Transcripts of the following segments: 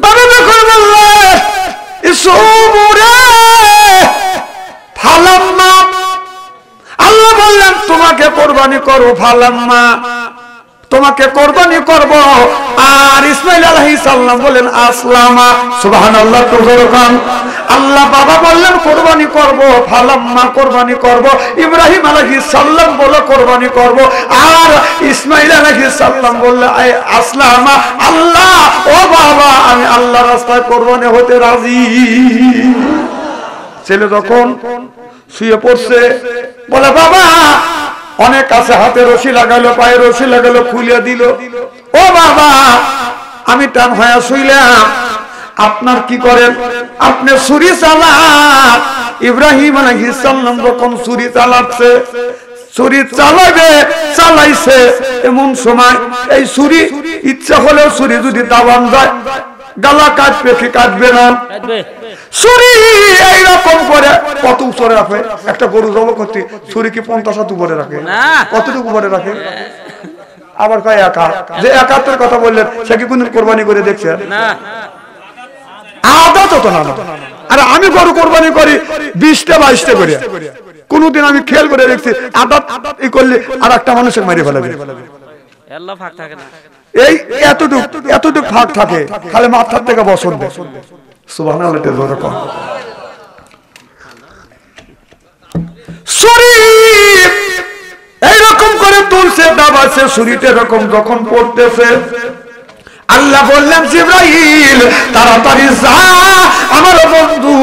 বাবা যখন বললেন ইসুমুরে ফালাম্মা, আল্লাহ বললেন তোমাকে কোরবানি করব, ফালাম্মা তোমাকে কোরবানি করব। আর ইসমাইল আলাইহিস সালাম বলেন আসলামা, সুবহানাল্লাহ। আল্লাহ বাবা বললেন কোরবানি করব, ফালাম্মা কোরবানি করব। ইব্রাহিম আলাইহিস সালাম বলে কোরবানি করব, আর ইসমাইল আলাইহিস সালাম বললে আসলামা, আল্লাহ ও বাবা আমি আল্লাহর রাস্তায় কোরবানি হতে রাজি। ছেলে যখন শুয়ে পড়ছে বলে বাবা অনেক কাছে হাতে রশি লাগালো, পায়ে রশি লাগালো, খুলে দিল। ও বাবা আমি টান হয়ে শুইলাম, আপনার কি করেন? আপনি ছুরি চালান। ইব্রাহিম আলাইহিস সালাম যখন ছুরি চালাচ্ছে, ছুরি চালাইছে, এমন সময় এই ছুরি ইচ্ছা হলেও ছুরি যদি দাবান যায় গালা কাটবে কি কাটবে না? ছুরি এইরকম করে কত উপরে রাখে? একটা গরু জবাই করতে ছুরি কি 50 হাত উপরে রাখে? কতটুকু উপরে রাখে? আবার কয় একা, যে একাত্তর কথা বললেন সে কি কোন কোরবানি করে দেখছেন? আদত তো না। আরে আমি গরু কোরবানি করি 20টা 22টা করে, কোনদিন আমি খেয়াল করে দেখছি আদত এই করলে আর একটা মানুষের মারি ফেলাবে। আল্লাহ ফাঁক থাকে না, এই এতটুক ফাঁক থাকে, খালি মাথার থেকে বসন দেয়। সুবহানাল্লাহ। ছুরি এইরকম করে তুলছে, দাবাছে, ছুরিতে এরকম যখন পড়তেছে আল্লাহ বললেন জিবরাইল তাড়াতাড়ি যা, আমার বন্ধু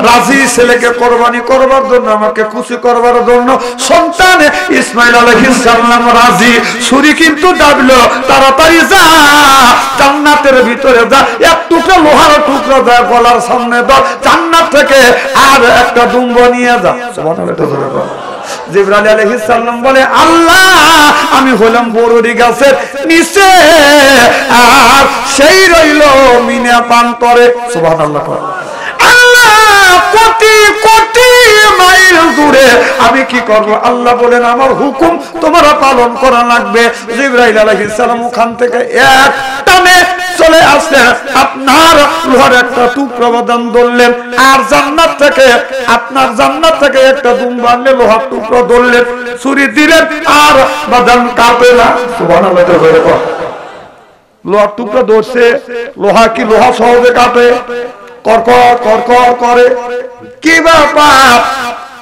রাজি ছেলেকে কোরবানি করবার জন্য, আমাকে খুশি করবার জন্য সন্তান ইসমাইল আলাইহিস সালাম রাজি। ছুরি কিন্তু দাবলো, তাড়াতাড়ি যা জান্নাতের ভিতরে যা, এক টুকরা লোহার টুকরা যা গলার সামনে দাও, জান্নাত থেকে আর একটা দুম্ব নিয়ে যা। সুবহানাল্লাহ। জিবরাইল আলাইহিস সালাম বলে আল্লাহ আমি হলাম বড়ি গাছের নিচে, আর সেই রইল মিনা প্রান্তরে। সুবহানাল্লাহ। আল্লাহ কোটি কোটি মাইল দূরে আমি কি করব? আল্লাহ বলেন আমার হুকুম তোমরা পালন করা লাগবে। জিবরাইল আলাইহিস সালাম ওখান থেকে এক টানে চলে আসলেন, আপনার লোহার একটা টুকরা বাদান ধরলেন, আর জান্নাত থেকে আপনার জান্নাত থেকে একটা দুম্বা আনলে লোহার টুকরা ধরলেন, ছুরি দিলেন আর বাদান কাঁপে না। সুবহানাল্লাহ। লোহার টুকরা ধরছে, লোহা কি লোহা সহজে কাটে? কড়কড় কড়কড় করে। কি ব্যাপার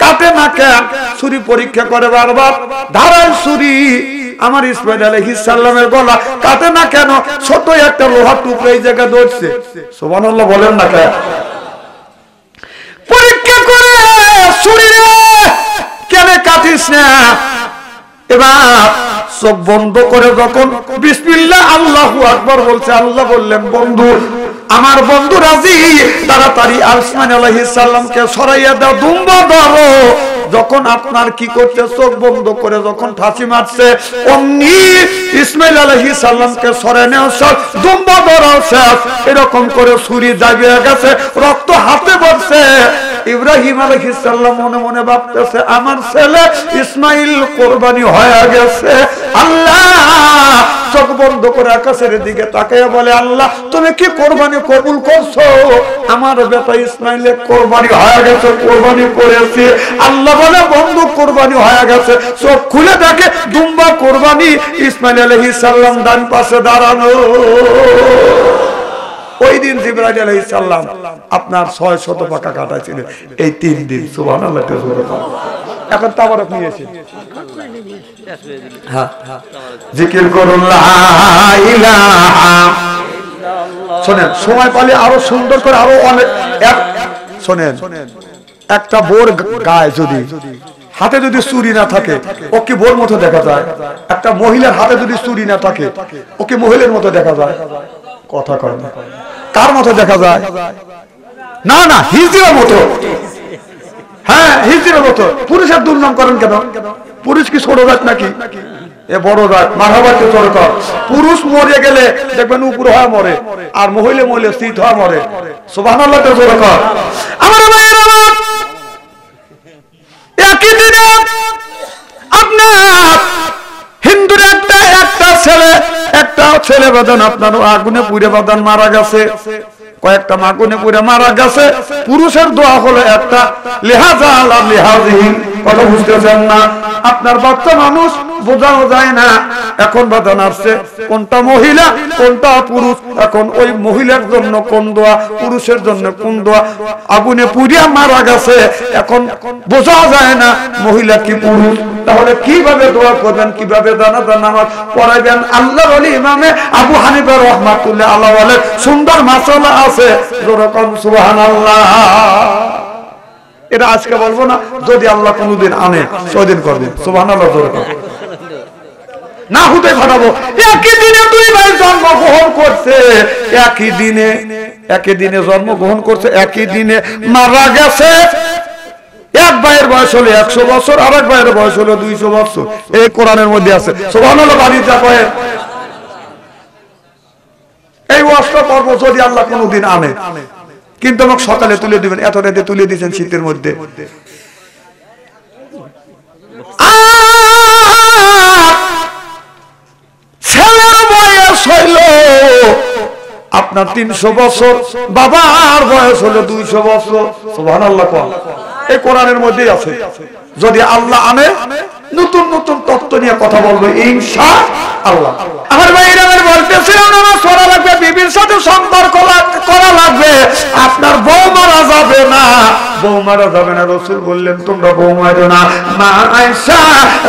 কাটে না কেন? ছুরি পরীক্ষা করে বারবার, ধারাল ছুরি আমার ইসমাইল আলাইহিস সালামের গলা কাটে না কেন? ছোট একটা লোহার টুকরা এই জায়গায় ধরছে। সুবহানাল্লাহ বলেন না কেন? পরীক্ষা করে ছুরি কেন কাটিস না? এবার চোখ বন্ধ করে যখন বিসমিল্লাহ আল্লাহু আকবার বলছে, আল্লাহ বললেন বন্ধু আমার বন্ধু রাজি, তাড়াতাড়ি ইসমাইল আলাইহিস সালামকে সরাইয়া দাও, দুম্বা ধরো। যখন আপনার কি করতে চোখ বন্ধ করে যখন ফাঁসি মারছে, অমনি ইসমাইল আলাইহিস সালামকে সরাই নেওয়া শেষ, দুম্বা ধরা শেষ। এরকম করে ছুরি জাগিয়ে গেছে, রক্ত হাতে পড়ছে। ইব্রাহিম আলাইহিস সালাম মনে মনে ভাবতেছে আমার ছেলে ইসমাইল কোরবানি হয়ে গেছে। আল্লাহ চোখ বন্ধ করে আকাশের দিকে তাকিয়ে বলে আল্লাহ তুমি কি কোরবানি কবুল করছো? আমার বেটা ইসমাইলের কোরবানি হয়ে গেছে, কোরবানি করেছি। আল্লাহ বলে বন্ধু কোরবানি হয়ে গেছে। চোখ খুলে দেখে দুম্বা কোরবানি, ইসমাইল আলাইহিস সালাম ডান পাশে দাঁড়ানো। ওই দিন জিবরাইল আলাইহিস সালাম আপনার 600 পাকা কাটাইছিলেন এই 3 দিন। সুবহানাল্লাহ। এখন তাবারক নিয়েছে, হ্যাঁ জিকির করুন লা ইলাহা। শুনেন সময় পালে আরো সুন্দর করে আরো অনেক শুনেন, একটা বোর গায়ে যদি হাতে যদি চুরি না থাকে ওকে বোর মতো দেখা যায়, একটা মহিলার হাতে যদি চুরি না থাকে ওকে মহিলার মতো দেখা যায়। কথা কয় না, কার মতো দেখা যায়? না না হিজড়ার মতো। হ্যাঁ হিজড়ার মতো। পুরুষের দুর্নাম করেন কেন? পুরুষ কি ছোট জাত নাকি? এ বড় জাত। মারহাবাতে চলে কর। পুরুষ মরে গেলে দেখবেন উপর হয়ে মরে, আর মহিলা মহিলা স্থিত হয়ে মরে। সুবহানাল্লাহ চলে কর। আমার ভাইয়েরা একই দিনে আপনার হিন্দুর একটা ছেলে বাদান আপনার আগুনে পুড়ে বাদান মারা গেছে। কয়েকটা মাগুনে পুরে মারা গেছে। পুরুষের দোয়া হলো একটা, লিহাজা আলা লিহাজিহি। কথা বুঝতেছেন না? আপনার বাচ্চা মানুষ বোঝানো যায় না এখন বাজান আসছে কোনটা মহিলা কোনটা পুরুষ, এখন ওই মহিলার জন্য কোন দোয়া, পুরুষের জন্য কোন দোয়া। আগুনে পুড়িয়া মারা গেছে, এখন বোঝা যায় না মহিলা কি পুরুষ। তাহলে কিভাবে দোয়া করবেন, কিভাবে জানাজা নামাজ পড়াবেন? আল্লাহর ওলি ইমামে আবু হানিফা রাহমাতুল্লাহ আলাইহি বলে সুন্দর মাসালা আছে, যেরকম সুবহানাল্লাহ। এটা আজকে বলবো না, যদি আল্লাহ কোনদিন আনে সেদিন করবে সুবহানাল্লাহ যেরকম না হতে ফাটাবো। একই দিনে দুই ভাই জন্মগ্রহণ করছে, একই দিনে জন্মগ্রহণ করছে, একই দিনে মারা গেছে। এক ভাইয়ের বয়স হলো 100 বছর, আর এক ভাইয়ের বয়স হলো 200 বছর। এই কোরআনের মধ্যে আছে সুবহানাল্লাহ। বাড়িতে কয়ে এই ওয়াজটা পর্ব যদি আল্লাহ কোনদিন আনে, কিন্তু আমাকে সকালে তুলে দিবেন, এত রাতে তুলে দিয়েছেন শীতের মধ্যে। ছেলের বয়স হইল আপনার 300 বছর, বাবার বয়স হলো 200 বছর। সুবহানাল্লাহ। এই কোরআনের মধ্যেই আছে। যদি আল্লাহ আনে নতুন নতুন তত্ত্ব নিয়ে কথা বলবো ইনশাআল্লাহ। আমার ভাইরা বলতেছিলাম নামাজ পড়া লাগবে, বিবির সাথে সম্পর্ক করা লাগবে। আপনার বউ মারা যাবে না, বউ মারা যাবে না। রাসূল বললেন তোমরা বউ মারো না। মা আয়েশা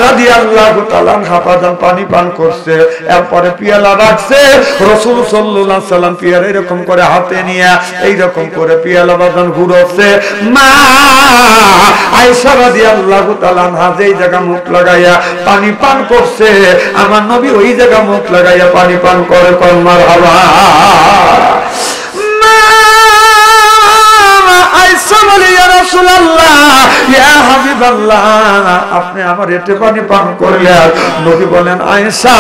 রাদিয়াল্লাহু তাআলা হাফাজান পানি পান করছে, এরপরে পিয়ালা রাখছে। রাসূল সাল্লাল্লাহু আলাইহি সাল্লাম পিয়ালা এরকম করে হাতে নিয়ে এইরকম করে পিয়ালা বাজান ঘুরছে। মা আয়েশা রাদিয়াল্লাহু তাআলা যেই জায়গা মুখ লাগাইয়া পানি পান করছে, আমার নবী ওই জায়গা মুখ লাগাইয়া পানি পান করে। কোন মারহাবা। মা আয়েশা বলে ইয়া রাসূলুল্লাহ, ইয়া হাবিবাল্লাহ, আপনি আমার এতে পানি পান করলেন। নবী বলেন আয়েশা,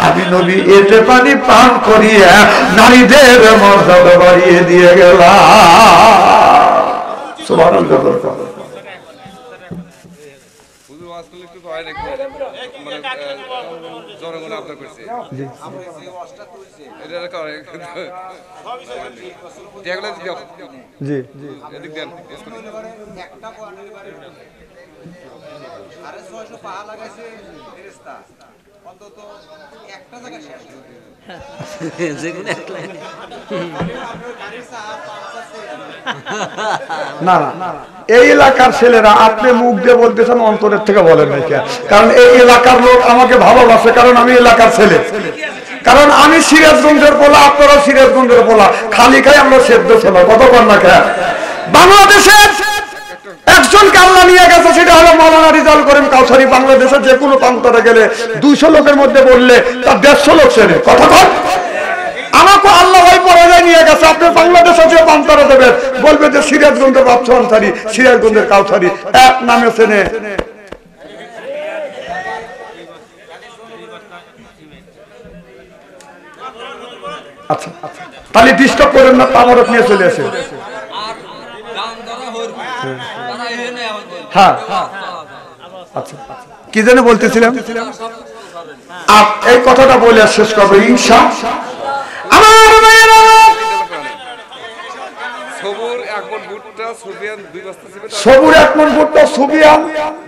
আমি নবী এতে পানি পান করিয়া নারীদের মর্যাদা বাড়িয়ে দিয়ে গেলাম। সুবহানাল্লাহ। না না, এই এলাকার ছেলেরা আপনি মুখ দিয়ে বলতেছেন, অন্তরের থেকে বলেন নাই। কারণ এই এলাকার লোক আমাকে ভালোবাসে, কারণ আমি এলাকার ছেলে, কারণ আমি সিরাজগঞ্জের পোলা, আপনারা সিরাজগঞ্জের পোলা, খালি খাই আমরা সেদ্ধ ছেলে। কত কন্যা খায় বাংলাদেশের একজনকে আল্লাহ নিয়ে গেছে, সেটা হলো মাওলানা রিজাল করিম কাউসারি। বাংলাদেশের যে কোনো প্রান্তরে গেলে 200 লোকের মধ্যে বললে তার 150 লোক চেনে। কথা কন, আমাকে আল্লাহ ওই পরাজয় নিয়ে গেছে। আপনি বাংলাদেশে যে প্রান্তরে দেবেন বলবে যে সিরাজগঞ্জের বাদশা আনসারী, সিরাজগঞ্জের কাউসারি, এক নামে চেনে। আচ্ছা তাহলে ডিস্টার্ব করেন না, তামারক নিয়ে চলে আসে। হ্যাঁ আচ্ছা, কি জানি বলতেছিলাম, এই কথাটা বলে শেষ করবো ইনশাআল্লাহ। আমার ভাইয়েরা, সবুর 1 মণ ভুট্টা, সুবিয়ান 2 বস্তা সিমেন্ট, সবুর 1 মণ ভুট্টা, সুবিয়ান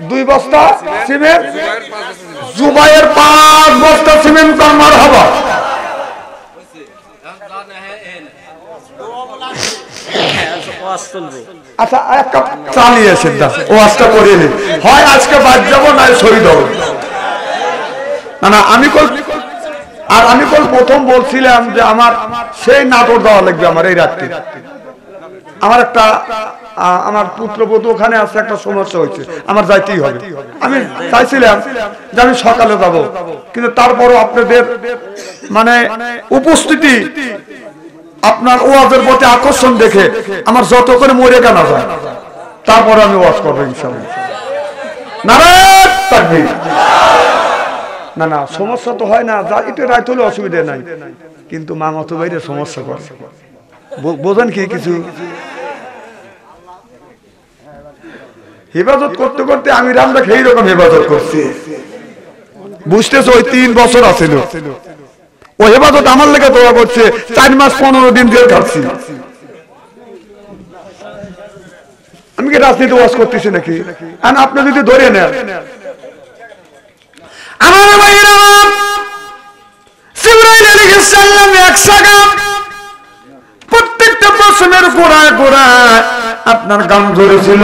2 বস্তা সিমেন্ট, জুবাইর 5 বস্তা সিমেন্ট। কার মারহাবা। আচ্ছা এক কাপ চালিয়ে সিদ্ধান্ত ওয়াজটা করে নি, হয় আজকে বাদ যাবো না শহীদ হবো। না না, আমি প্রথম বলছিলাম যে আমার সেই নাটক দেওয়া লাগবে। আমার এই রাত্রি আমার একটা আমার পুত্রবধূ ওখানে আছে, একটা সমস্যা হয়েছে, আমার যাইতেই হবে। আমি চাইছিলাম যে আমি সকালে যাব, কিন্তু তারপরও আপনাদের মানে উপস্থিতি, আপনার ওয়াজের প্রতি আকর্ষণ দেখে আমার যত করে মরে কেনা যায়, তারপর আমি ওয়াজ করবো ইনশাআল্লাহ। নারায়ে তাকবীর। না না, সমস্যা তো হয় না, যা একটু রাত হলে অসুবিধা নাই, কিন্তু মামাতো ভাইরে সমস্যা করে। বোঝেন কি কিছু হেফাজত করতে করতে আমি রান্না খেয়ে রকম হেফাজত করছি, বুঝতেছ? ওই 3 বছর আছিল ও হেফাজত আমার লেগে দোয়া করছে, 4 মাস 15 দিন জেল খাচ্ছি। আমি কি রাজনীতি ওয়াজ করতেছি নাকি? আর আপনি যদি ধরে নেন, আমার ভাইরা জিবরাইল আলাইহিস সালাম এক সাগাম প্রত্যেকটা পশমের গোড়ায় গোড়ায় আপনার গাম ধরেছিল।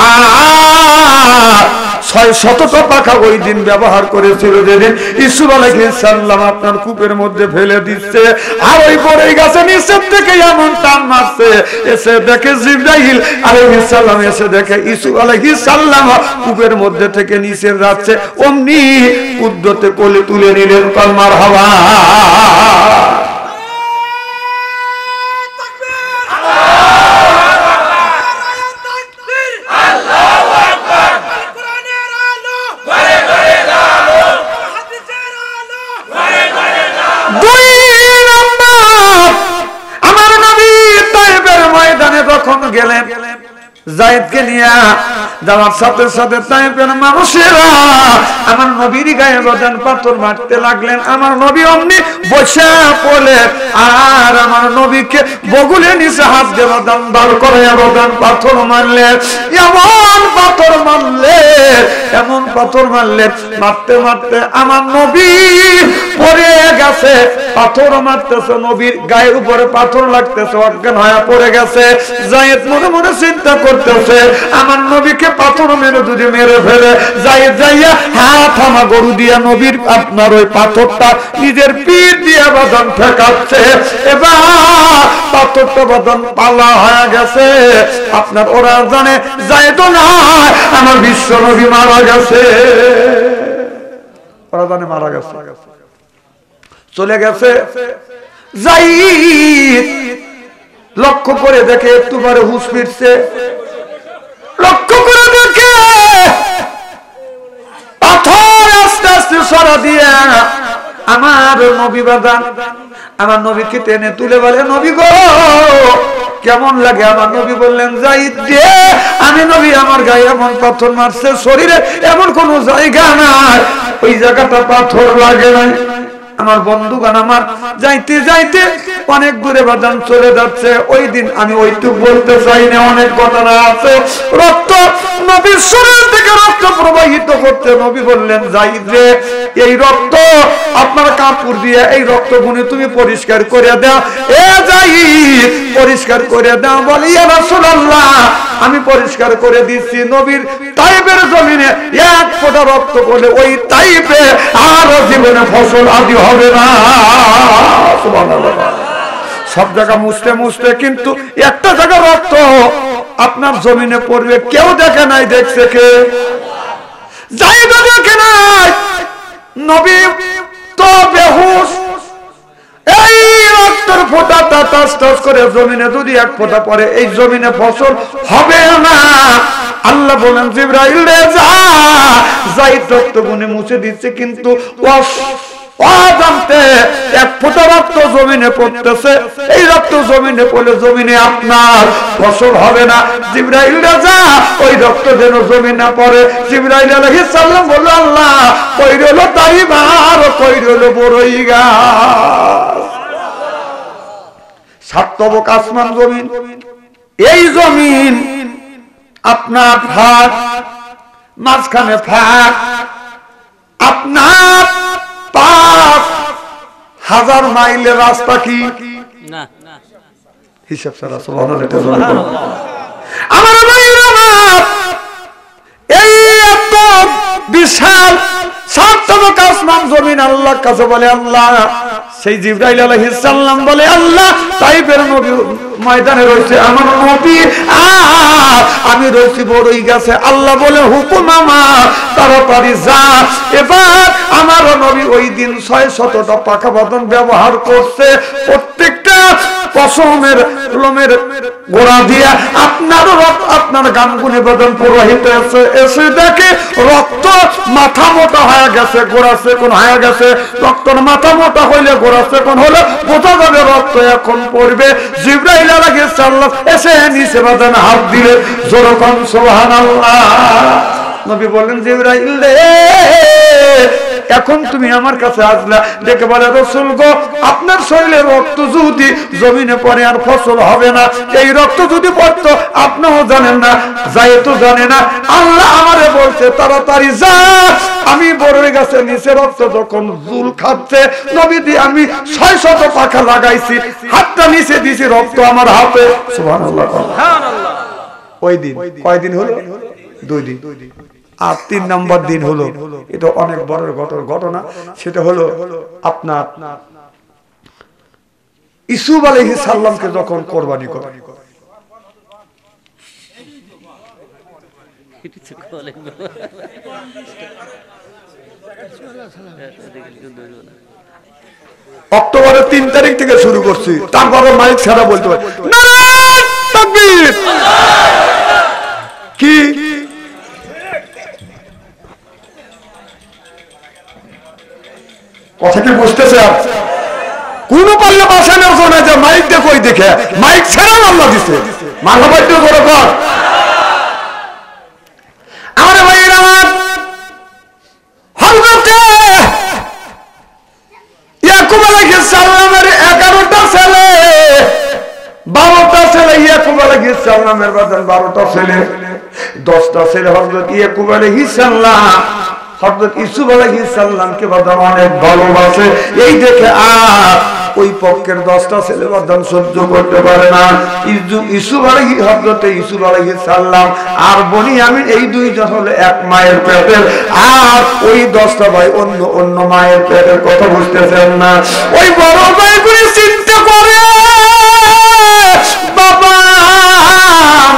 আর 600টা পাখা ওই দিন ব্যবহার করেছিল, যেদিন ইউসুফ আলাইহিস সালাম আপনার কূপের মধ্যে ফেলে দিচ্ছে। আর ওই বড়ই গাছে নিচের থেকে এমন টান মারছে, এসে দেখে জিবরাইল আলাইহিস সালাম, এসে দেখে ইউসুফ আলাইহিস সালাম কূপের মধ্যে থেকে নিচে যাচ্ছে। অমনি উদ্যতে কোলে তুলে নিলেন, কলমার হাওয়া। গেলেন যায়েদকে নিয়ে, যাওয়ার সাথে সাথে তায়েফের মানুষেরা আমার নবীর গায়ে বদান পাথর মারতে লাগলেন। আমার নবী অমনি বসে পড়ে, আর আমার নবীকে বগুলে নিচে হাত দিয়ে বদান দাঁড় করে বদান পাথর মারলেন। এমন পাথর মারলেন, এমন পাথর মারলেন, মারতে মারতে আমার নবী পড়ে গেছে। পাথর মারতেছে, নবীর গায়ের উপরে পাথর লাগতেছে, অজ্ঞান হয়ে পড়ে গেছে। যায়েদ মনে মনে চিন্তা করতেছে, আমার নবীকে পাথর মেরে যদি মেরে ফেলে, যায়েদ যাইয়া হাত হামা গরু দিয়া নবীর আপনার ওই পাথরটা নিজের পিঠ দিয়ে বদন ঠেকাচ্ছে। এবার পাথরটা বদন পালা হয়ে গেছে। আপনার ওরা জানে যায়েদ না, আমার বিশ্ব নবী মারা গেছে। ওরা জানে মারা গেছে, চলে গেছে। যায়েদ লক্ষ্য করে দেখে একটু পরে হুঁশ ফিরছে, লক্ষ্য করে দেখে পাথর আস্তে আস্তে সরা দিয়ে আমার নবী বাদান, আমার নবীকে টেনে তুলে বলে, নবী গো কেমন লাগে? আমার নবী বললেন, যায়েদ রে, আমি নবী আমার গায়ে এমন পাথর মারছে, শরীরে এমন কোন জায়গা নাই ওই জায়গাটা পাথর লাগে নাই। আমার বন্ধুগণ, আমার যাইতে যাইতে অনেক দূরে বাদান চলে যাচ্ছে। ওই দিন আমি ওইটুক বলতে চাই না, অনেক ঘটনা আছে। রক্ত নবীর শরীর থেকে রক্ত প্রবাহিত করতে নবী বললেন, যায়েদ রে, এই রক্ত আপনার কাপড় দিয়ে এই রক্ত গুনে তুমি পরিষ্কার করে দাও। এ যায়েদ, পরিষ্কার করে দাও। বলে, ইয়া রাসূলুল্লাহ, আমি পরিষ্কার করে দিচ্ছি। নবীর তাইফের জমিনে এক ফোঁটা রক্ত করলে ওই তাইফে আর জীবনে ফসল আদি হবে না। সুবহানাল্লাহ। সব জায়গা মুছতে মুছতে কিন্তু একটা জায়গা রক্ত আপনার জমিনে পড়বে, কেউ দেখে নাই। দেখছে কে? যায়েদ দেখে নাই। নবী তো বেহুশ। এই রক্তের ফোঁটাটা টাস টাস করে জমিনে যদি এক ফোঁটা পড়ে, এই জমিনে ফসল হবে না। আল্লাহ বলেন, জিবরাইল রে যা, যায়েদ রক্ত গুনে মুছে দিচ্ছে, কিন্তু অজান্তে এক ফোঁটা রক্ত জমিনে পড়তেছে। এই রক্ত জমিনে পড়লে জমিনে আপনার ফসল হবে না। জিবরাইল রে যা, ওই রক্ত যেন জমিনে না পড়ে। জিবরাইল আলাইহিস সালাম বলল, আল্লাহ কই রইল তাইফ আর কই রইল বড়ই গাছ? সাতবক আসমান জমিন, এই জমিন আপনার ফাঁক, মাঝখানে ফাঁক, আপনার 5000 মাইলের রাস্তা কি না হিসাব ছাড়া। সুবহানাল্লাহ। আমার ভাইরা, এই এত বিশাল সাতবক আসমান জমিন আল্লাহর কাছে বলে, আল্লাহ, সেই জিবরাইল আলাইহিস সালাম বলে, আল্লাহ তাইফের নবী ময়দানে রয়েছে, আমার নবী আর আমি রয়েছি বড়ই গাছে। আল্লাহ বলে, হুকুম আমার, তাড়াতাড়ি যা। এবার আমার নবী ওই দিন 600টা পাখা বাঁধন ব্যবহার করছে। প্রত্যেকটা পশমের লোমের গোড়া দিয়ে আপনার গানগুনি বেদন প্রবাহিত আছে। এসে দেখে রক্ত মাথা মোটা হয়ে গেছে, গোড়া সেকন হয়ে গেছে। রক্তর মাথা মোটা হইলে গোড়া সেকন হলে বোঝা যাবে রক্ত এখন পড়বে। জিবরাইল আলাইহিস সালাম এসে নিচে বাঁধন হাত দিলে, জোরকন সুবহানাল্লাহ। নবী বললেন, জিবরাইল রে, এখন তুমি আমার কাছে আসলা, দেখে বলে রাসূল গো, আপনার শরীরের রক্ত যদি জমিনে পড়ে আর ফসল হবে না, এই রক্ত যদি পড়তো আপনিও জানেন না, যাই তো জানে না, আল্লাহ আমারে বলছে তাড়াতাড়ি যা, আমি বড়ই গাছের নিচে রক্ত যখন জুল খাচ্ছে নবীজি আমি 600 পাখা লাগাইছি, হাতটা নিচে দিছি, রক্ত আমার হাতে। সুবহানাল্লাহ সুবহানাল্লাহ। ওই দিন কয়দিন হলো? 2 দিন। আর 3 নম্বর দিন হলো, এটা অনেক বড় ঘটনা, সেটা হলো আপনার ইউসুফ আলাইহিস সালামকে যখন কোরবানি করে, অক্টোবরের 3 তারিখ থেকে শুরু করছি, তারপরে মাইক ছাড়া বলতে হয় নারায়ে তাকবীর। কি কথা কি বুঝতেছে? কোন পাল্লা বাসানোর জন্য যে মাইক দেখো, ওই দেখে মাইক ছাড়া আল্লাহ দিছে, মাথা বাইতে করে কর। আরে ভাইরা আমার, হযরতে ইয়াকুব আলাইহিস সালামের 11টা ছেলে, 12টা ছেলে ইয়াকুব আলাইহিস সালামের বাজান, 12টা ছেলে, 10টা ছেলে হযরত ইয়াকুব আলাইহিস সালাম হযরত ইউসুফ আলাইহিস সালামকে বাজান অনেক ভালোবাসে। এই দেখে আর ওই পক্ষের 10টা ছেলে বাজান সহ্য করতে পারে না। হযরত ইউসুফ আলাইহিস সালাম আর বনিয়ামিন এই দুইজন হলো এক মায়ের পেটের, আর ওই 10টা ভাই অন্য অন্য মায়ের পেটের। কথা বুঝতেছেন না? ওই বড় ভাইগুলি চিন্তা করে, বাবা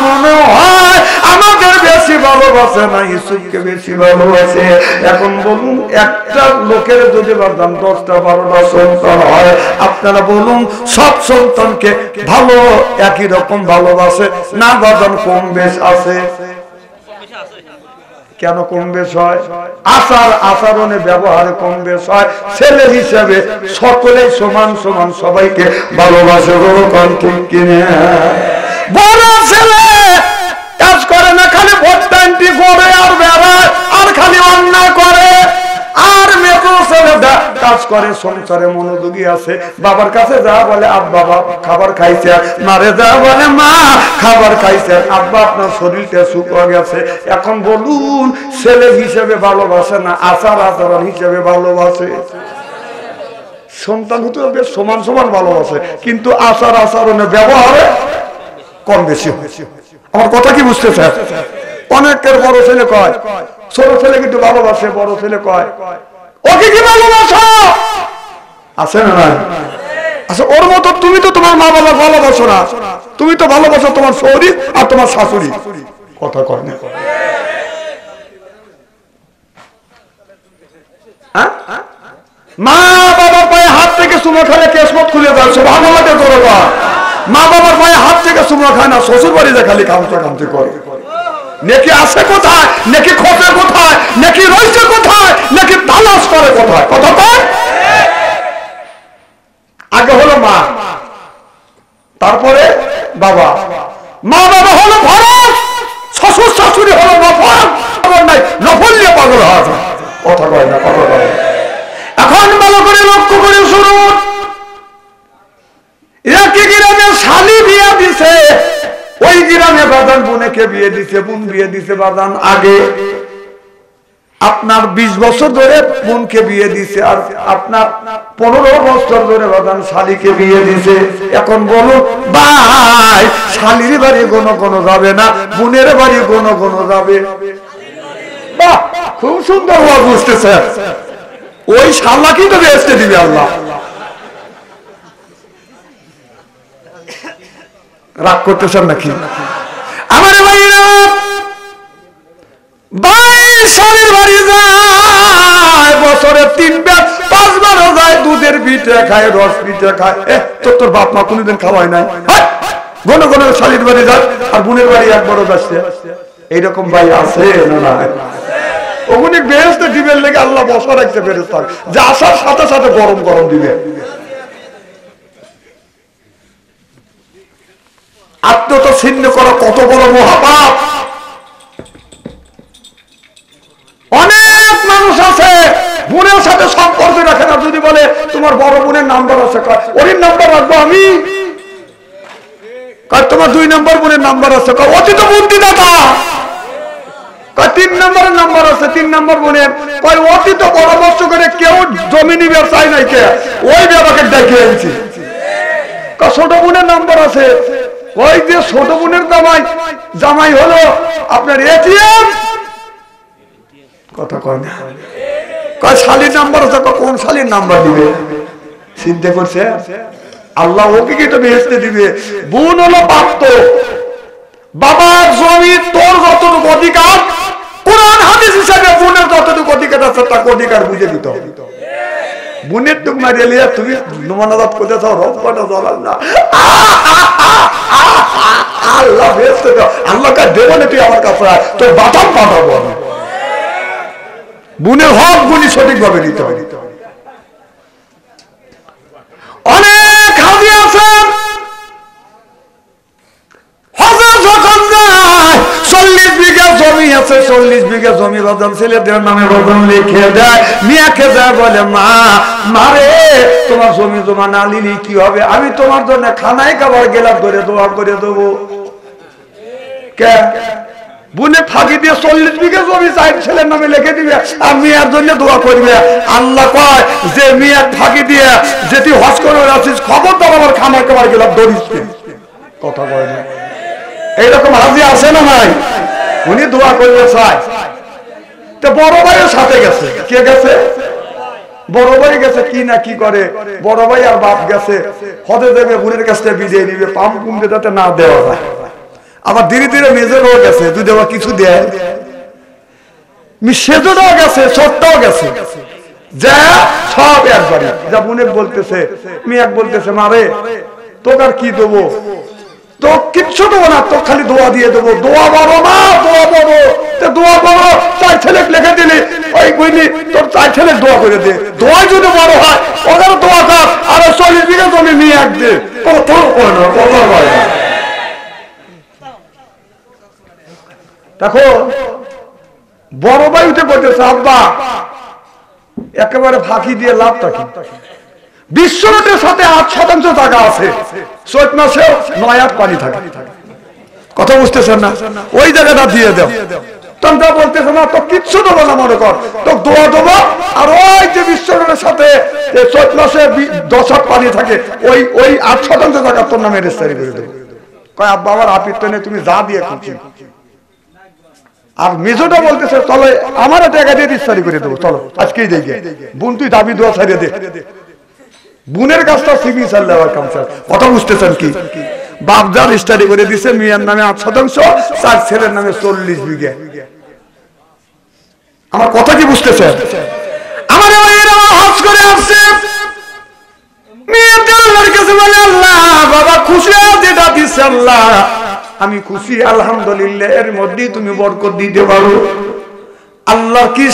মনে হয় আমাদের বেশি ভালোবাসে না, ইউসুফকে বেশি ভালোবাসে। এখন বলুন, একটা লোকের যদি বাদাম 10টা 12টা সন্তান হয়, আপনারা বলুন সব সন্তানকে ভালো একই রকম ভালোবাসে না বাদাম কম বেশ আছে? কেন কম বেশ হয়? আচরণে ব্যবহারে কম বেশ হয়। ছেলে হিসেবে সকলেই সমান সমান সবাইকে ভালোবাসে। ঠিক কিনে? বড় ছেলে কাজ করে না, খালি ভোটটান্টি করে আর বেড়ায় আর খালি অন্যায় করে, আর মেয়েও ছেলেটা কাজ করে, সংসারে মনোযোগী আছে, বাবার কাছে যা বলে আব্বা খাবার খাইছে, মারে যা বলে মা খাবার খাইছে, আব্বা আপনার শরীরটা শুকিয়ে গেছে। এখন বলুন, ছেলে হিসেবে ভালোবাসে না আচরণ হিসেবে ভালোবাসে? সন্তান হতে বেশ সমান সমান ভালোবাসে, কিন্তু আচরণে ব্যবহারে কম বেশি। আমার কথা কি বুঝতেছে? অনেকের বড় ছেলে কয় ছোট ছেলে কিন্তু ভালোবাসে, বড় ছেলে কয় ওকে কি ভালোবাসো? আছে না নাই? আচ্ছা, ওর মতো তুমি তো তোমার মা বাবা ভালোবাসো না, তুমি তো ভালোবাসো তোমার শরীর আর তোমার শাশুড়ি। কথা কয় না? মা বাবার পায়ে হাত থেকে চুমা খেলে কেসমত খুলে যায়, সুবহানাল্লাহ করে বল। মা বাবার পায়ে হাত থেকে চুমা খায় না, শ্বশুর বাড়িতে খালি কামতে করে। নেকি আছে কোথায়? নেকি খোঁজে কোথায়? নেকি রয়েছে কোথায়? নেকি তালাশ করে কোথায়? কথা কয়? আগে হলো মা, তারপরে বাবা। মা বাবা হলো ফরজ, শ্বশুর শাশুড়ি হলো নফল। নাই নফল নিয়ে পাগল হওয়া যায়। কথা কয় না? কথা কয়। এখন ভালো করে লক্ষ্য করে শুনুন, একই গ্রামে শালি বিয়ে দিছে, ওই গ্রামে বাদান বোনকে বিয়ে দিছে, বোন বিয়ে দিছে বাদান আগে আপনার 20 বছর ধরে বোনকে বিয়ে দিছে, আর আপনার 15 বছর ধরে বাদান শালিকে বিয়ে দিছে। এখন বলো ভাই, শালির বাড়ি কোনো যাবে না, বোনের বাড়ি কোনো যাবে? বাহ, খুব সুন্দর বুঝতেছে। ওই শালাকেই তো বেহেশতে দিবে আল্লাহ। রাগ করতেছেন নাকি আমার ভাইরা? ভাই শালির বাড়ি যায়, বছরে 3 বার 5 বারও যায়, দুধের পিঠে খায়, রস পিঠে খায়। তোর বাপ মা কোনোদিন খাওয়ায় নাই? ঘন শালির বাড়ি যায়, আর বোনের বাড়ি একবারও যাচ্ছে। এইরকম ভাই আছে না? নাই? ওখানে বেহেশতে দিবেন লেগে আল্লাহ বসা রাখছে ফেরেশতা, যে আসার সাথে সাথে গরম গরম দিবে। আত্মীয়তা ছিন্ন করা কত বড় মহাপাপ। অনেক মানুষ আছে বোনের বোনের নাম্বার আছে, ওর নাম্বার রাখবো আমি? তোমার 2 নম্বর বোনের নাম্বার আছে, অতি তো বুদ্ধিদাতা। 3 নম্বরের নাম্বার আছে, 3 নম্বর বোনের, অতি তো পরামর্শ করে কেউ জমি নিবে চাই নাই, কে ওই বাবাকে ডেকে আনছি। ছোট বোনের নাম্বার আছে, ওই যে ছোট বোনের জামাই হলো আপনার এটিএম, কথা কয় না, শালির নাম্বার আছে, কোন শালির নাম্বার দিবে? চিন্তা করছে আল্লাহ ওকে কি তো বেহেশতে দিবে? বোন হলো প্রাপ্ত, বাবার জমি তোর যতটুকু অধিকার, কোরআন হাদিস হিসাবে বোনের যতটুকু অধিকার আছে তাকে অধিকার বুঝে দিতে হবে। বোনের টুক মারিয়ে লিয়া তুমি নুমানাজাত করতে চাও, রব্বানা জালাল্লাহ, আল্লাহ বেহেশতে দাও, আল্লাহ কা দেবো না, তুই আমার কাছে আয়, তোর বাদাম পাঠাবো আমি। বোনের হক গুলি সঠিকভাবে দিতে হবে। অনেক হাজি আছেন হজে যখন যায় 40 বিঘা জমি আছে, 40 বিঘা জমি বাজান ছেলেদের নামে বাজান লিখে দেয়, মিয়াকে যায় বলে মা মারে তোমার জমি জমা না নিলি কি হবে? আমি তোমার জন্য খানায় খাবার গেলাম ধরে দোয়া করে দেবো। কে বুনে ফাঁকি দিয়ে 40 বিঘা জমি ছেলের নামে লিখে দিবে আর মেয়ের জন্য দোয়া করবে। আল্লাহ কয় যে মেয়ের ফাঁকি দিয়ে যেটি হজ করে আছিস খবরদার আমার খানায় খাবার গেলাম ধরিস। কথা কয় না, এইরকম হাজি আছে না নাই? উনি দোয়া করবে চায়। তো বড় ভাইয়ের সাথে গেছে, কে গেছে? বড় ভাই গেছে, কি না কি করে, বড় ভাই আর বাপ গেছে হজে দেবে, বোনের কাছ থেকে বিদায় নিবে, পাম্প কুমড়ে যাতে না দেওয়া যায়। আবার ধীরে ধীরে মেজরও গেছে, যদি আবার কিছু দেয়, সেজটাও গেছে, ছোটটাও গেছে, যা সব একবারই। যা বোনে বলতেছে, মেয়ে বলতেছে মারে তোকে আর কি দেবো, তো কিচ্ছু দেবো না, তো খালি দোয়া দিয়ে দেবো। দোয়া বড় না, দোয়া বড়, দোয়া বড় 4 ছেলে লিখে দিলি, ওই বুঝলি তোর 4 ছেলে দোয়া করে দে। দোয়া যদি বড় হয় ওদের দোয়া কর, আর 40 বিঘা জমি নিয়ে এক দে, কথা কয় না, কথা কয় না। দেখো বড় ভাই উঠে বলতেছে আব্বা একেবারে ফাঁকি দিয়ে লাভটা কি? বিশ্ব রোডের সাথে 8% জায়গা আছে, চৈত মাসে 9 হাত পানি থাকে, কথা বুঝতেছেন না? ওই জায়গাটা দিয়ে দাও। তোমরা বলতেছে না তো কিচ্ছু দেবো না, মনে কর তো দোয়া দেবো, আর ওই যে বিশ্ব রোডের সাথে চৈত মাসে 10 হাত পানি থাকে, ওই 8% জায়গা তোর নামে রেজিস্ট্রি করে দেবো। কয় আব্বা আমার আপত্তি নেই, তুমি যা দিয়ে খুঁজছি। আর মেজোটা বলতেছে চলো আমার টাকা দিয়ে রেজিস্ট্রি করে দেবো, চলো আজকেই দেখে বোন তুই দাবি দোয়া ছাড়িয়ে দে। বোনের কাজটা সিবি চাল কাম স্যার, কথা বুঝতেছেন কি? বাপ যা রেজিস্ট্রি করে দিছে, মেয়ের নামে 8%, 4 ছেলের নামে 40 বিঘা। আমার কথা কি বুঝতেছেন? আমার হজ করে আসছে, মেয়েটা আল্লাহর কাছে বলে আল্লাহ বাবা খুশি যেটা দিচ্ছে আল্লাহ আমি খুশি, আলহামদুলিল্লাহ, এর মধ্যেই তুমি বরকত দিতে পারো। আল্লাহ কি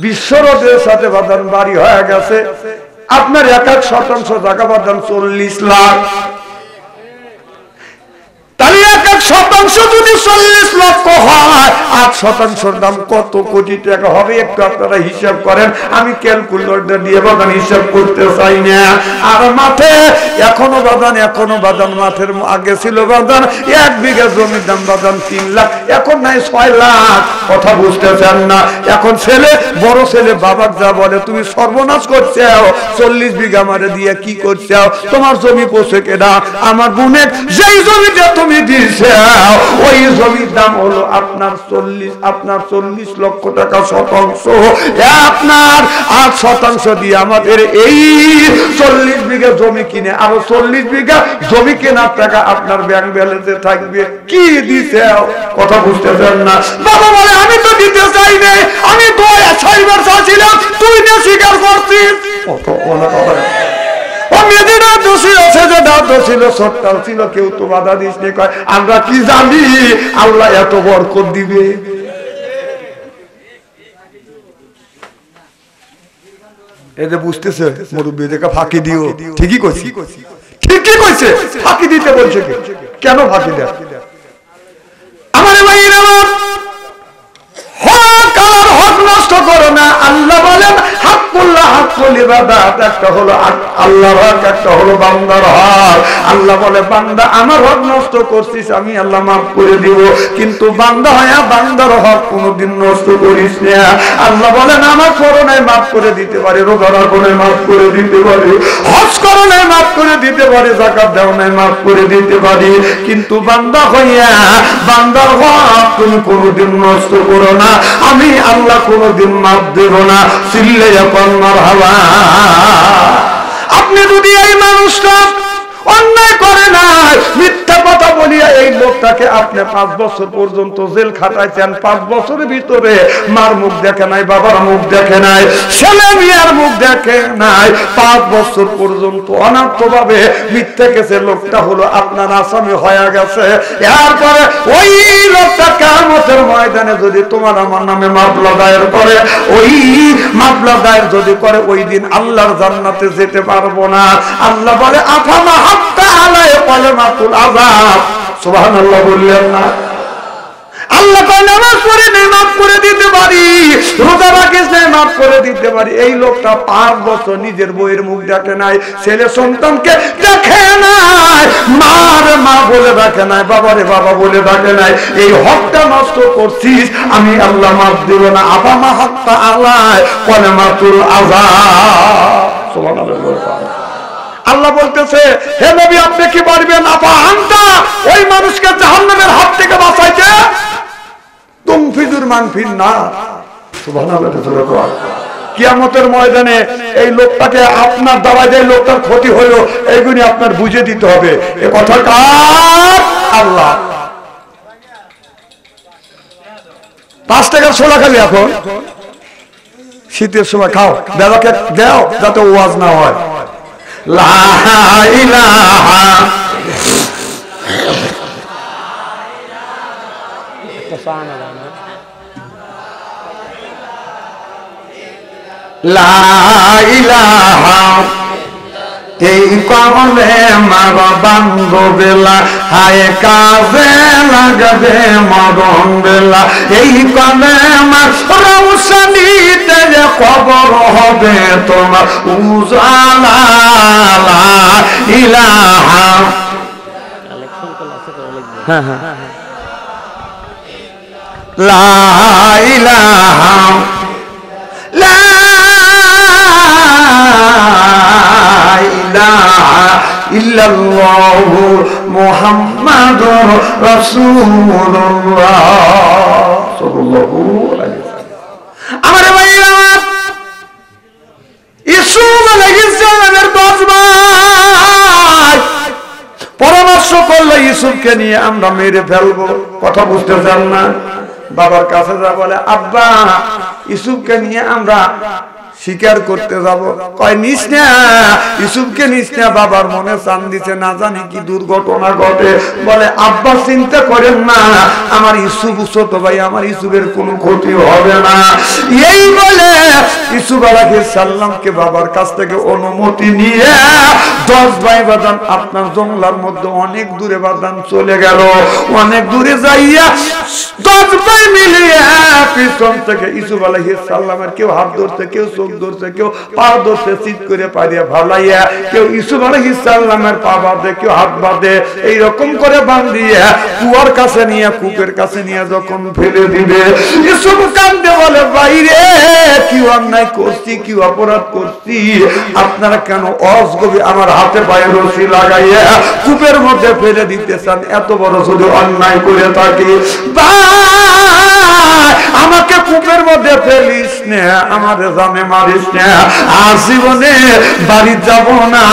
বিশ্বরোধের সাথে বাদান বাড়ি হয়ে গেছে, আপনার 1% জায়গা বাদান 40 লাখ, তাহলে 1% যদি 40 লক্ষ হয়, 8% দাম কত কোটি টাকা হবে? একটু আপনারা হিসাব করেন, আমি ক্যালকুলেটর দিয়ে বাদান হিসাব করতে চাই না। আর মাঠে এখনো বাদান মাঠের আগে ছিল বাদান 1 বিঘা জমির দাম বাদান 3 লাখ, এখন নাই 6 লাখ। কথা বুঝতেছেন না? এখন বড় ছেলে বাবাক যা বলে তুমি সর্বনাশ করছে, 40 বিঘা মারে দিয়ে কি করছে? তোমার জমি পোষে কেনা? আমার বোনের যেই জমিটা তুমি দিছে ওই জমির দাম হলো আপনার 40 লক্ষ টাকা শতাংশ। আপনার 8% দিয়ে আমাদের এই 40 বিঘা জমি কিনে আরো 40 বিঘা জমি কেনার টাকা আপনার ব্যাংক ব্যালেন্সে থাকবে। কি দিছে? কথা বুঝতেছেন না? বাবা বলে আমি তো দিতে চাই না, আমি তো ছাইবার চাচ্ছিলাম, তুই না স্বীকার করছিস। কেউ তো বাধা দিস নি, কয় আমরা কি জানি আল্লাহ এত বরকত দিবে। এই যে বুঝতেছে মুরব্বী দেখে ফাঁকি দিও, ঠিকই কইছি, ঠিকই কইছে, ফাঁকি দিতে বলছে কেন ফাঁকি দেয়? আমার ভাইয়েরা হক আর হক নষ্ট করো না। আল্লাহ বলেন হাক্কুল্লাহ আসল ইবাদত, একটা হলো আল্লাহর হক, একটা হলো বান্দার হক। আল্লাহ বলে বান্দা আমার হক নষ্ট করছিস, আমি আল্লাহ মাফ করে দিব, কিন্তু বান্দা হয় বান্দার হক কোনোদিন নষ্ট করিস না। আল্লাহ বলে নামাজ পড়ো নাই মাফ করে দিতে পারে, রোজা রাখো নাই মাফ করে দিতে পারি, হজ করো নাই মাফ করে দিতে পারে, যাকাত দাও নাই মাফ করে দিতে পারি, কিন্তু বান্দা হইয়া বান্দার হক তুমি কোনোদিন নষ্ট করো না, আমি আল্লাহ কোনোদিন মাফ দেব না। চিল্লাইয়া কোন মারহাবা। আপনি যদি এই মানুষটা অন্যায় করে না, মিথ্যা কথা বলিয়া এই লোকটাকে আপনি 5 বছর পর্যন্ত জেল খাটাইছেন, 5 বছরের ভিতরে মার মুখ দেখে নাই, বাবার মুখ দেখে নাই, ছেলে মেয়ের মুখ দেখে নাই, 5 বছর পর্যন্ত অনার্থভাবে মিথ্যা কেসে লোকটা হলো আপনার আসামি হয়ে গেছে। এরপরে ওই লোকটা কিয়ামতের ময়দানে যদি তোমার আমার নামে মামলা দায়ের করে, ওই মামলা দায়ের যদি করে, ওই দিন আল্লাহর জান্নাতে যেতে পারবো না। আল্লাহ বলে আফামা হাত্তা আলাইহি কালিমাতুল আযাব। সুবহানাল্লাহ বললেন না? আল্লাহ কয় নামাজ পড়ে নেই মাফ করে দিতে পারি, রোজা রাখিস নাই মাফ করে দিতে পারি। এই লোকটা 5 বছর নিজের বইয়ের মুখ দেখে নাই, ছেলে সন্তানকে দেখে নাই, মারে মা বলে ডাকে নাই, বাবারে বাবা বলে ডাকে নাই, এই হকটা নষ্ট করছিস, আমি আল্লাহ মাফ দিব না। আফামা হাত্তা আলাইহি কালিমাতুল আযাব। সুবহানাল্লাহ। আল্লাহ বলতেছে হে নবী আপনি কি পারবেন আফা আনতা ওই মানুষকে জাহান্নামের হাত থেকে বাঁচাইতে? তুমফিজুর মানফিন না। সুবহানাল্লাহ। কিয়ামতের ময়দানে এই লোকটাকে আপনার দ্বারা যে লোকটার ক্ষতি হলো এইগুলি আপনার বুঝে দিতে হবে। এ কথা কার? আল্লাহ। 5 টাকার ছোলা খালি এখন শীতের সময় খাও, বেলাকে দাও যাতে ওয়াজ না হয়। লা ইলাহা লা ইলাহা এই কমলে মার বান্ধবেলা হায় কাজে লাগবে মরণ বেলা, এই কমে মার রৌশনীতে যে খবর হবে তোমার উজালা। লা ইলাহা লা ইলাহা লা ইলাহা ইল্লাল্লাহু মুহাম্মাদুর রাসূলুল্লাহ সাল্লাল্লাহু আলাইহি ওয়াসাল্লাম। আমার ভাইরা ইউসুফ আলাইহিস সালামের 10 ভাই পরামর্শ করলো ইউসুফকে নিয়ে আমরা মেরে ফেলবো। কথা বুঝতে চান না? বাবার কাছে যা বলে আব্বা ইউসুফকে নিয়ে আমরা শিকার করতে যাব। কয় নিস না, ইউসুফকে নিস না, বাবার মনে চান দিছে, না জানি কি দুর্ঘটনা ঘটে। বলে আব্বা চিন্তা করেন না, আমার ইউসুফ ছোট ভাই, আমার ইউসুফের কোনো ক্ষতি হবে না। এই বলে ইউসুফ আলাইহিস সালামকে বাবার কাছ থেকে অনুমতি নিয়ে 10 ভাই বাদান আপনার জঙ্গলার মধ্যে অনেক দূরে বাদান চলে গেল। অনেক দূরে যাইয়া 10 ভাই মিলিয়ে পিছন থেকে ইউসুফ আলাইহিস সালামের কেউ হাত ধরছে, কেউ চোখ ধরছে, কেউ পা ধরছে, চিৎ করে পারিয়া ভালাইয়া, কেউ ইউসুফ আলাইহিস সালামের পা বাঁধে, কেউ হাত বাঁধে, এইরকম করে বাঁধিয়া কুয়ার কাছে নিয়ে, কূপের কাছে নিয়ে যখন ফেলে দিবে, ইউসুফ কান্দে বলে বাইরে কি অন্যায় করছি, কি অপরাধ করছি, আপনারা কেন অজগবি আমার হাতে পায়ে রশি লাগাইয়া কূপের মধ্যে ফেলে দিতে চান? এত বড় যদি অন্যায় করে থাকি আমাকে কূপের মধ্যে ফেলিস না, আমার জানে মারিস না, আর জীবনে বাড়ি যাব না,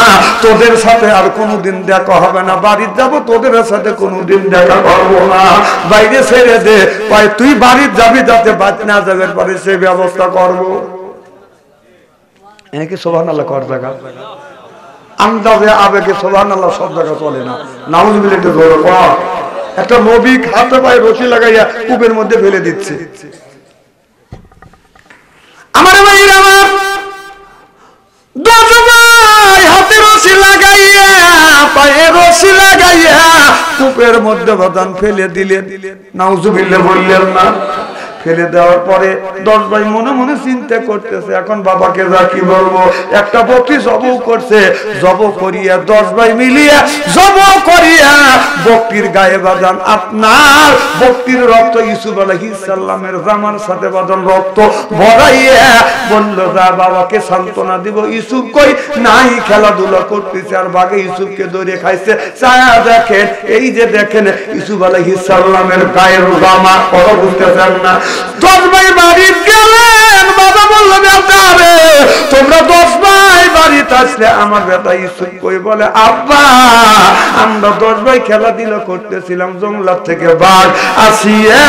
তোদের সাথে আর কোনোদিন দেখা হবে না, বাড়ি যাব তোদের সাথে কোনোদিন দেখা করবো না, বাইরে ছেড়ে দে। পাই তুই বাড়ি যাবি যাতে বাদ না যাবে পারে সেই ব্যবস্থা করবো। এনেকে সুবহানাল্লাহ কর জায়গা আন্দাজে আবেগে সুবহানাল্লাহ সব জায়গা চলে না। নাউজুবিল্লাহ একটু জোরে কর। একটা নবী হাতে পায়ে রশি লাগাইয়া কূপের মধ্যে ফেলে দিচ্ছে। আমার ভাইরা আমার 10 ভাই হাতে রশি লাগাইয়া পায়ে রশি লাগাইয়া কূপের মধ্যে বাদান ফেলে দিলেন। নাউজুবিল্লাহ বললেন না? ফেলে দেওয়ার পরে 10 ভাই মনে মনে চিন্তা করতেছে এখন বাবাকে যা কি বলবো। একটা বকরি জবাই করছে, জবাই করিয়া 10 ভাই মিলিয়ে জবাই করিয়া বকরির গায়ে বাঁধান আপনার বকরির রক্ত ইউসুফ আলাইহিস সালামের জামার সাথে বাঁধান রক্ত ভরাইয়া বলল যা বাবাকে সান্ত্বনা দিব। ইউসুফ কই নাই, খেলাধুলা করতেছে আর বাঘে ইউসুফকে ধরে খাইছে। ছায়া দেখেন, এই যে দেখেন ইউসুফ আলাইহিস সালামের গায়ের জামা, কথা বুঝতেছেন না? 10 ভাই বাড়ি গেলেন, বাবা বলল বেটা রে তোমরা 10 ভাই বাড়িতে আসলে আমার বেটা ইউসুফ কই বলে আব্বা আমরা 10 ভাই খেলাধুলা করতেছিলাম, জঙ্গলার থেকে বাঘ আসিয়া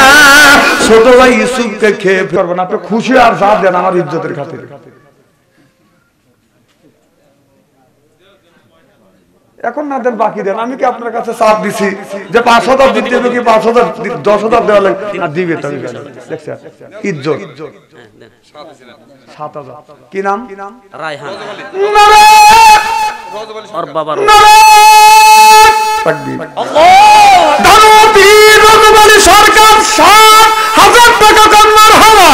ছোট ভাই ইউসুফকে খেয়ে ফেলবেন। আপনি খুশি আর যা দেন আমার ইজ্জতের খাতিরে। এখন না দেন বাকি দেন। আমি কি আপনার কাছে চাপ দিছি যে 5,000 দিতে হবে কি 5,000 10,000 দেওয়া লাগবে না? দিবে তো আমি দেখছি ইজ্জত 7,000। কি নাম? রায়হান ওর বাবার তাকবীর। দানবী রজবালি সরকার 7,000 টাকা কান্নার হাওয়া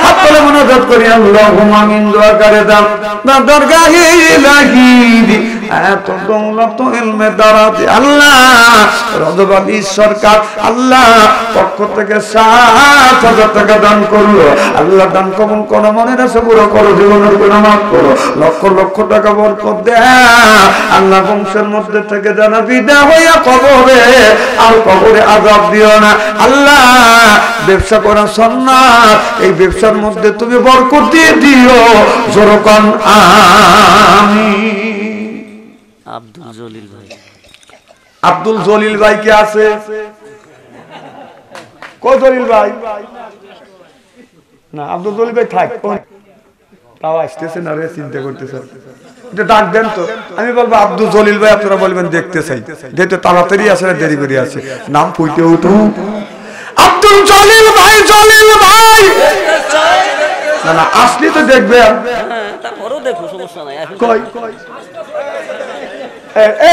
হাত তুলে মুনাজাত করি আল্লাহুম্মা আমিন দোয়া করে দাও না দরগাহে ইলাহি এত দৌলত ইলমে দারাতে আল্লাহ রজবালি সরকার আল্লাহ পক্ষ থেকে 7,000 টাকা দান করলো। আল্লাহ দান কবুল করো, মনের আশা পুরো করো, জীবনের গুনাহ মাফ করো, লক্ষ লক্ষ টাকা বরকত দাও আল্লাহ। বংশের মধ্যে থেকে জানা বিদায় হইয়া কবরে আর কবরে আযাব দিও না আল্লাহ। ব্যবসা করা সুন্নাত, এই ব্যবসার মধ্যে তুমি বরকত দিয়ে দিও, জোরে কোন আমিন। আব্দুল জলিল ভাই, আব্দুল জলিল ভাই কে আছে? কই জলিল ভাই? না আব্দুল জলিল ভাই থাক, তাও আসতেছে না রে, চিন্তা করতেছে। এটা ডাক দেন তো, আমি বলবো আব্দুল জলিল ভাই, আপনারা বলবেন দেখতে চাই, যেহেতু তাড়াতাড়ি আসে না দেরি করে আসে। নাম ফুইতে উঠু আব্দুল জলিল ভাই, জলিল ভাই। না না আসলে তো দেখবে, তারপরেও দেখো সমস্যা নাই। কই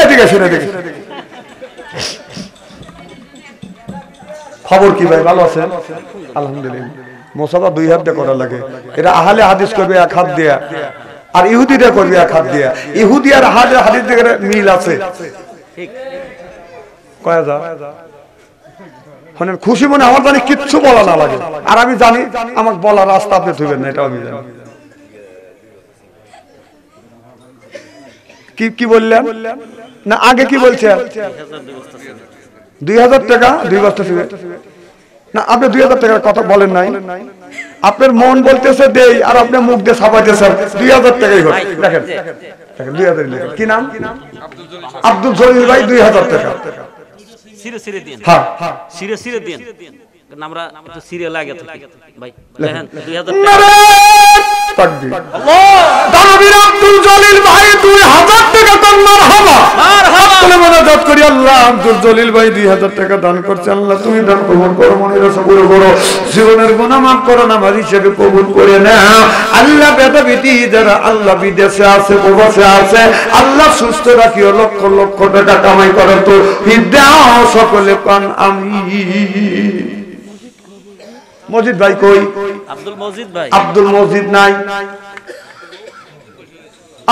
এদিকে শুনে দেখি খবর কি ভাই, ভালো আছেন? আলহামদুলিল্লাহ। মোসাফা 2 হাত দিয়ে করা লাগে। এটা আহলে হাদিস করবে 1 হাত দিয়া, আর ইহুদিরা করবে 1 হাত দিয়া। ইহুদি আর আহলে হাদিস এর মিল আছে। ঠিক কয় যা মানে খুশি মনে আমার জানি কিচ্ছু বলা না লাগে, আর আমি জানি আমাকে বলার রাস্তা আপনি ধুবেন না, এটা আমি জানি। কি কি বললেন না আগে কি বলছেন? 2,000 টাকা 2 বস্তা ছিল না, আপনি 2,000 টাকার কথা বলেন নাই। আপনার মন বলতেছে দেই, আর আপনি মুখ দিয়ে ছাপাইতেছেন 2,000 টাকাই হবে। দেখেন দেখেন 2,000 লিখেন। কি নাম? আব্দুল জলিল ভাই 2,000 টাকা। সিরে সিরে দেন, হ্যাঁ সিরে সিরে দেন, কারণ আমরা একটু সিরে লাগে থাকি ভাই। দেখেন 2,000 তাকবীর। দানবীর আব্দুল জলিল ভাই 2,000 টাকা দান মারহাবা মারহাবা বলে মুনাজাত করি আল্লাহ। আব্দুল জলিল ভাই 2,000 টাকা দান করছে আল্লাহ, তুমি দান কবুল করো, মনের আশা পুরো করো, জীবনের গুনাহ মাফ করো, নামাজ হিসেবে কবুল করে নাও আল্লাহ। বেটা বেটি যারা আল্লাহ বিদেশে আছে, প্রবাসে আছে আল্লাহ সুস্থ রাখিও, লক্ষ লক্ষ টাকা কামাই করে তো দাও সকলে পান আমিন। মজিদ ভাই কই? আব্দুল মজিদ ভাই, আব্দুল মজিদ নাই।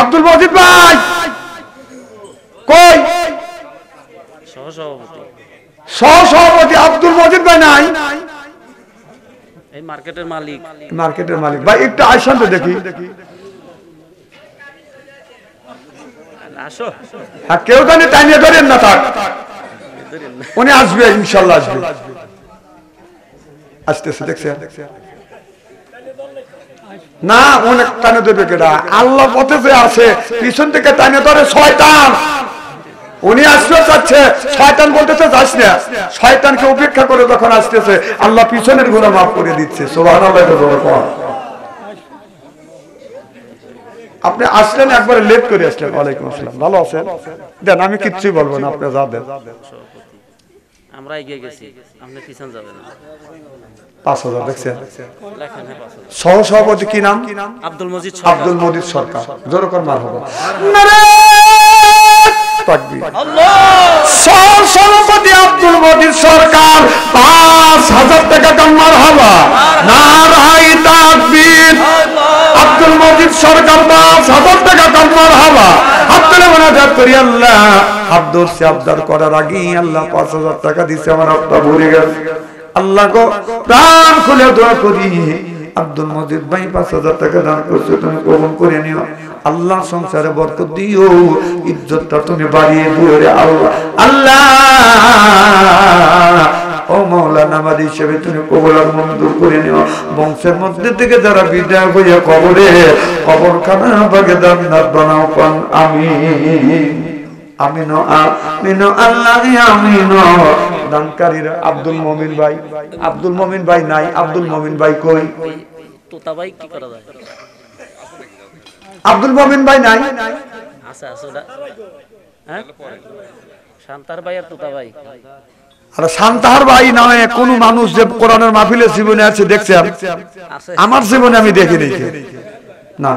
আব্দুল মজিদ ভাই কই? সহসভাপতি, সহসভাপতি আব্দুল মজিদ ভাই নাই। এই মার্কেটের মালিক, মার্কেটের মালিক ভাই একটু আইসান তো দেখি। আসো। হ্যাঁ কেউ জানি টাইমে ধরেন না, থাক উনি আসবে ইনশাল্লাহ, আসবে আসতেছে দেখছে না, অনেক টানে দেবে কেডা? আল্লাহ পথে যে আছে পিছন থেকে টানে ধরে শয়তান। উনি আসতে চাচ্ছে, শয়তান বলতেছে যাস না, শয়তানকে উপেক্ষা করে যখন আসতেছে আল্লাহ পিছনের গুনাহ মাফ করে দিচ্ছে। সুবহানাল্লাহ। আপনি আসলেন একবারে লেট করে আসলেন। ওয়ালাইকুম আসসালাম, ভালো আছেন? দেন আমি কিচ্ছুই বলবো না, আপনি যা দেন। আমরা এগিয়ে গেছি, আপনি পিছন যাবেন না। 5,000 দেখছেন? লেখেন হ্যাঁ 5,000। সহসভাপতি কি নাম? আব্দুল মজিদ সরকার। আব্দুল মজিদ সরকার। জোরে কর মারহাবা। তাকবীর। সহসভাপতি আব্দুল মজিদ সরকার 5,000 টাকা দাম মারহাবা সরকার 5,000 টাকা কামার হাওয়া হাত তুলে মোনাজাত করি আল্লাহ হাত ধরছে আবদার করার আগে আল্লাহ 5,000 টাকা দিছে আমার হাতটা ভরে গেছে আল্লাহ গো প্রাণ খুলে দোয়া করি আব্দুল মজিদ ভাই 5,000 টাকা দান করছে তুমি কবুল করে নিও আল্লাহ সংসারে বরকত দিও ইজ্জতটা তুমি বাড়িয়ে দিও রে আল্লাহ আল্লাহ ও মাওলানা আমাদের হিসেবে তুমি কবুল আর মঞ্জুর করে নিও বংশের মধ্যে থেকে যারা বিদায় হয়ে কবরখানা ভাগে জান্নাত বানাও পান আমিন আমিন আমিন আল্লাহ আমিন দানকারীরা আব্দুল মমিন ভাই নাই আব্দুল মমিন ভাই কই তোতা ভাই কি করা যায় আব্দুল মমিন ভাই নাই আচ্ছা ওটা হ্যাঁ শান্তার ভাই আর তোতা ভাই আর শান্তাহার ভাই নামে কোন মানুষ যে কোরআনের মাহফিলে জীবনে আছে দেখছেন আমার জীবনে আমি দেখিনি না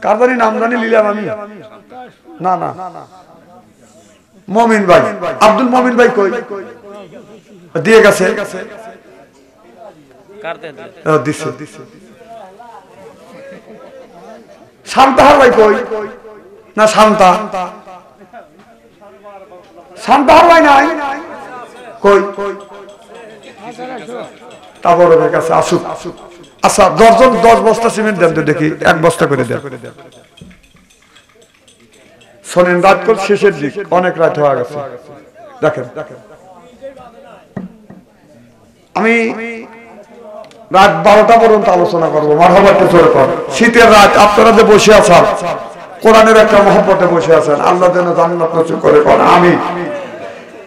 কার জানি নাম জানি নিলাম আমি না না মমিন ভাই আব্দুল মমিন ভাই কই দিয়ে গেছে দিছে শান্তাহার ভাই কই না শান্তাহার ভাই নাই কই তারপর কাছে আসুক আচ্ছা 10 বস্তা সিমেন্ট দেন তো দেখি 1 বস্তা করে দেন শোনেন রাত কল শেষের দিক অনেক রাত হয়ে গেছে দেখেন আমি রাত 12টা পর্যন্ত আলোচনা করবো মারহাবাতে জোরে কর শীতের রাত আপনারা যে বসে আছেন কোরআনের একটা মহব্বতে বসে আছেন আল্লাহ যেন জান্নাত নসিব করে কোন আমিন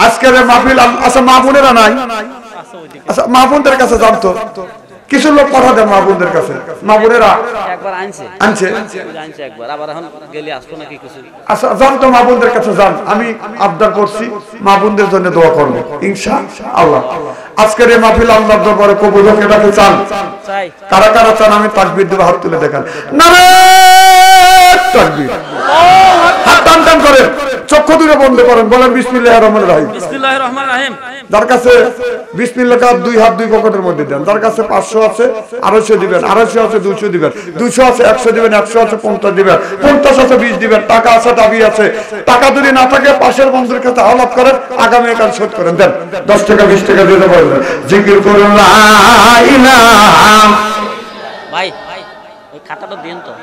আজকের মাহফিল আচ্ছা মা বোনেরা নাই আচ্ছা মা বোনদের কাছে জানতো কিছু লোক কথা দেন মা বোনদের কাছে মা বোনেরা একবার আনছে একবার আবার এখন গেলে আসতো নাকি কিছু আচ্ছা জানতো মা বোনদের কাছে যান আমি আবদার করছি মা বোনদের জন্য দোয়া করবো ইনশাআল্লাহ আজকের এই মাহফিল আল্লাহর দরবারে কবুল হোক এটাকে চান কারা কারা চান আমি তাকবীর দেব হাত তুলে দেখান নারে তাকবীর হাত টান করেন চক্ষু দুটো বন্ধ করেন বলেন বিসমিল্লাহির রহমানির রহিম যার কাছে বিসমিল্লাহ কা 2 হাত 2 পকেটের মধ্যে দেন যার কাছে 500 আছে 250 দিবেন 250 আছে 200 দিবেন 200 আছে 100 দিবেন 100 আছে 50 দিবেন 50 আছে 20 দিবেন টাকা আছে দাবি আছে টাকা যদি না থাকে পাশের বন্ধুর কাছে হাওলাত করেন আগামী কাল শোধ করেন দেন 10 টাকা 20 টাকা দিতে পারবেন জিকির করুন লা ইলাহা ভাই ওই খাতাটা দেন তো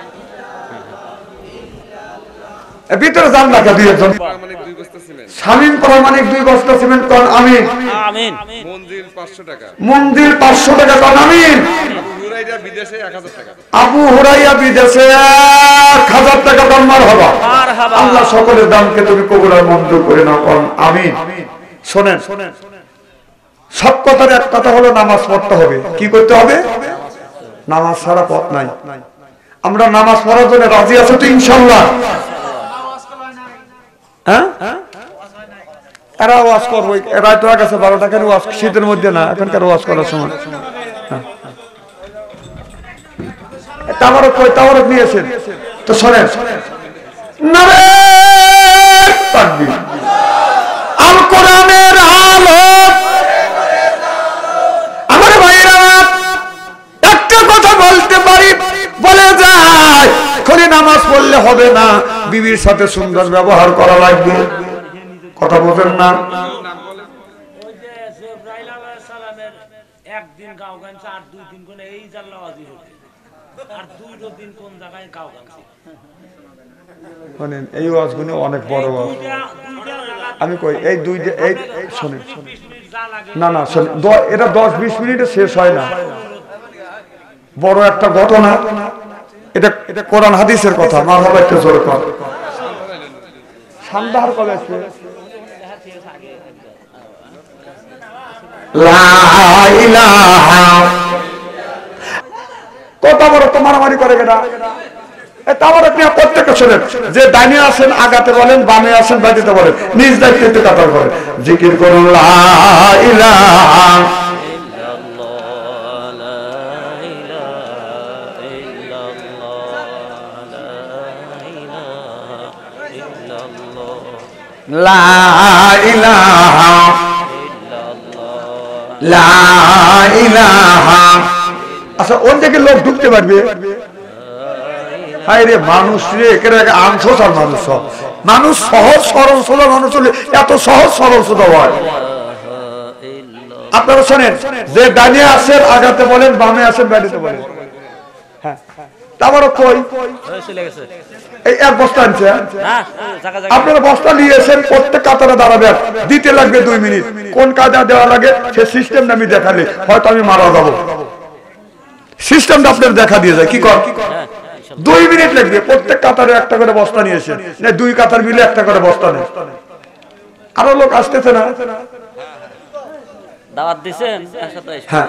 ভিতরে যান না কে দুইজন শামিম প্রামাণিক 2 বস্তা সিমেন্ট কোন আমিন আমিন মন্দির 500 টাকা কোন আমিন আবু হুরাইরা বিদেশে 1000 টাকা কোন মারহাবা আল্লাহ সকলের দানকে তুমি কবুল আর মঞ্জুর করে নাও কোন আমিন শুনেন সব কথার এক কথা হলো নামাজ পড়তে হবে কি করতে হবে নামাজ ছাড়া পথ নাই আমরা নামাজ পড়ার জন্য রাজি আছি তো ইনশাআল্লাহ হ্যাঁ এরা ওয়াজ করবো রাত হয়ে গেছে 12 টাকার ওয়াজ শীতের মধ্যে না এখনকার ওয়াজ করার সময় তাওয়ারক নিয়েছেন তো শোনেন নারে তাকবীর আল কোরআনের আলো আমার ভাইরা একটা কথা বলতে পারি বলে যায় খালি নামাজ পড়লে হবে না বিবির সাথে সুন্দর ব্যবহার করা লাগবে কথা বলেন না ওই যে জিবরাইল আলাইহিস সালামের একদিন গাও গানছে আর 2 দিন কোনে এই জাল্লাওয়াজি হবে আর 2 দিন কোন জায়গায় গাও গানছে শুনেন এই ওয়াজগুলো অনেক বড় ওয়াজ আমি কই এই এই শুনেন না না শুনেন এটা 10-20 মিনিটে শেষ হয় না বড় একটা ঘটনা এটা কোরআন হাদিসের কথা মারহাবা একটু জোরে কর শান্তাহার কবে আসবে লা ইলাহা কত বড় তো মারামারি করে গেটা তারপর আপনি প্রত্যেকটা শুনেন যে ডাইনে আসেন আগাতে বলেন বামে আসেন বাদিতে বলেন নিজ দায়িত্বে কাতার করেন জিকির করুন লা ইলাহা লা ইলাহা লা ইলাহা আচ্ছা ওর দিকে লোক ঢুকতে পারবে আরে মানুষ রে এখানে আনছো আর মানুষ সব মানুষ সহজ সরল সোজা মানুষ হলে এত সহজ সরল সোজা হয়। আপনারা শোনেন, যে ডানে আসেন আগাতে বলেন, বামে আসেন ব্যাটিতে বলেন। হ্যাঁ, তারপরে কই চলে গেছে। এই এক বস্তা আনছে, হ্যাঁ, জায়গা জায়গা। আপনারা বস্তা নিয়ে এসেন, প্রত্যেক কাতারে দাঁড়াবেন, দিতে লাগবে 2 মিনিট। কোন কাজে দেওয়া লাগে সে সিস্টেমটা আমি দেখালে হয়তো আমি মারা যাবো। সিস্টেমটা আপনার দেখা দিয়ে যায়, কি কর 2 মিনিট লাগবে। প্রত্যেক কাতারে একটা করে বস্তা নিয়ে এসেন, না 2 কাতার মিলে একটা করে বস্তা নেই। আরো লোক আসতেছে না? দাওয়াত দিছেন? হ্যাঁ।